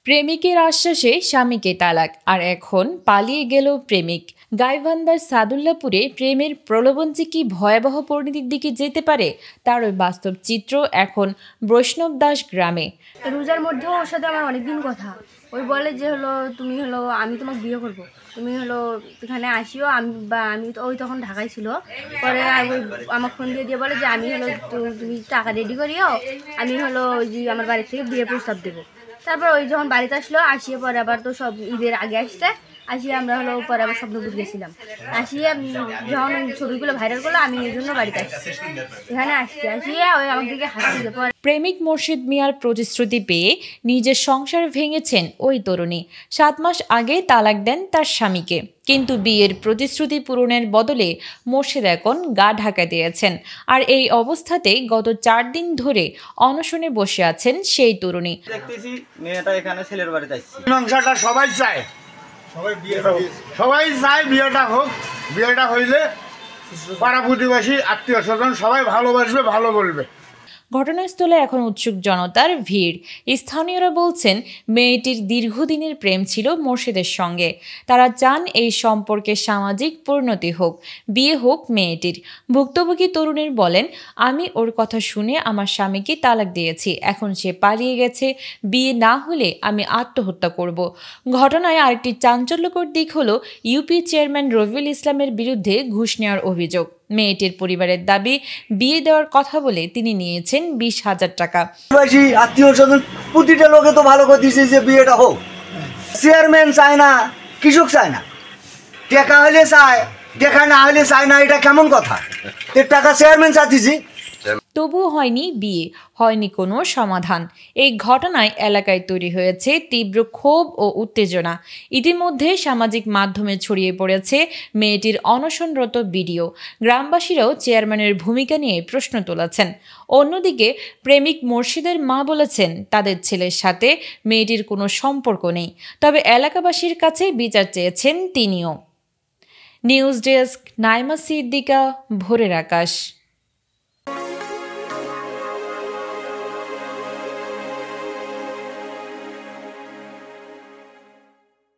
প্রেমিকের আশ্বাসে স্বামীকে তালাক, আর এখন পালিয়ে গেল প্রেমিক। গাইবান্ধার সাদুল্লাপুরে প্রেমের প্রলোভন যে কি ভয়াবহ পরিণতির দিকে যেতে পারে তার ওই বাস্তব চিত্র এখন বৈষ্ণব দাস গ্রামে। রোজার মধ্যেও ওর সাথে আমার অনেকদিন কথা। ওই বলে যে তুমি আমি তোমাকে বিয়ে করব, তুমি এখানে আসিও। আমি ওই তখন ঢাকায় ছিল। পরে আমার ফোন দিয়ে বলে যে আমি তুমি টাকা রেডি করিও, আমি যে আমার বাড়ি থেকে বিয়ের প্রস্তাব দেবো। তারপর ওই যখন বাড়িতে আসিয়ে পরে আবার তো সব ঈদের আগে আসছে, আসিয়ে আমরা পরে আবার স্বপ্নপুর গেছিলাম। আসিয়ে যখন ছবিগুলো ভাইরাল করলো, আমি এই জন্য বাড়িতে আসছি, এখানে আসিয়ে ওই আমার দিকে হাসছিল। প্রেমিক মোর্শেদ মিয়ার প্রতিশ্রুতি পেয়ে নিজের সংসার ভেঙেছেন ওই তরুণী। 7 মাস আগে তালাক দেন তার স্বামীকে, কিন্তু বিয়ের প্রতিশ্রুতি পূরণের বদলে মোর্শেদ এখন গা ঢাকা দিয়েছেন। আর এই অবস্থাতে গত 4 দিন ধরে অনশনে বসে আছেন সেই তরুণী। দেখতেছি মেয়েটা এখানে ছেলের বাড়িতে আসছে। সংসারটা সবাই চায়, সবাই চায় বিয়েটা হোক। বিয়েটা হইলে পাড়া প্রতিবেশী আত্মীয় স্বজন সবাই ভালোবাসবে, ভালো বলবে। ঘটনাস্থলে এখন উৎসুক জনতার ভিড়। স্থানীয়রা বলছেন মেয়েটির দীর্ঘদিনের প্রেম ছিল মোর্শেদের সঙ্গে। তারা চান এই সম্পর্কে সামাজিক পরিণতি হোক, বিয়ে হোক মেয়েটির। ভুক্তভোগী তরুণীর বলেন, আমি ওর কথা শুনে আমার স্বামীকে তালাক দিয়েছি, এখন সে পালিয়ে গেছে। বিয়ে না হলে আমি আত্মহত্যা করব। ঘটনায় আরেকটি চাঞ্চল্যকর দিক হলো ইউপি চেয়ারম্যান রফিকুল ইসলামের বিরুদ্ধে ঘুষ নেওয়ার অভিযোগ। মেয়েটির পরিবারের দাবি, বিয়ে দেওয়ার কথা বলে তিনি নিয়েছেন 20,000 টাকা। আত্মীয় স্বজন প্রতিটা লোকে তো ভালো করে দিয়েছে যে বিয়েটা হোক। চেয়ারম্যান চায় না, কৃষক চায় না, টাকা হলে চায়, টাকা না হলে চায় না। এটা কেমন কথা? টাকা চেয়ারম্যান চাচ্ছি। তবুও হয়নি বিয়ে, হয়নি কোনো সমাধান। এই ঘটনায় এলাকায় তৈরি হয়েছে তীব্র ক্ষোভ ও উত্তেজনা। ইতিমধ্যে সামাজিক মাধ্যমে ছড়িয়ে পড়েছে মেয়েটির অনশনরত ভিডিও। গ্রামবাসীরাও চেয়ারম্যানের ভূমিকা নিয়ে প্রশ্ন তুলেছেন। অন্যদিকে প্রেমিক মোর্শেদের মা বলেছেন তাদের ছেলের সাথে মেয়েটির কোনো সম্পর্ক নেই, তবে এলাকাবাসীর কাছে বিচার চেয়েছেন তিনিও। নিউজ ডেস্ক, নাইমা সিদ্দিকা, ভোরের আকাশ।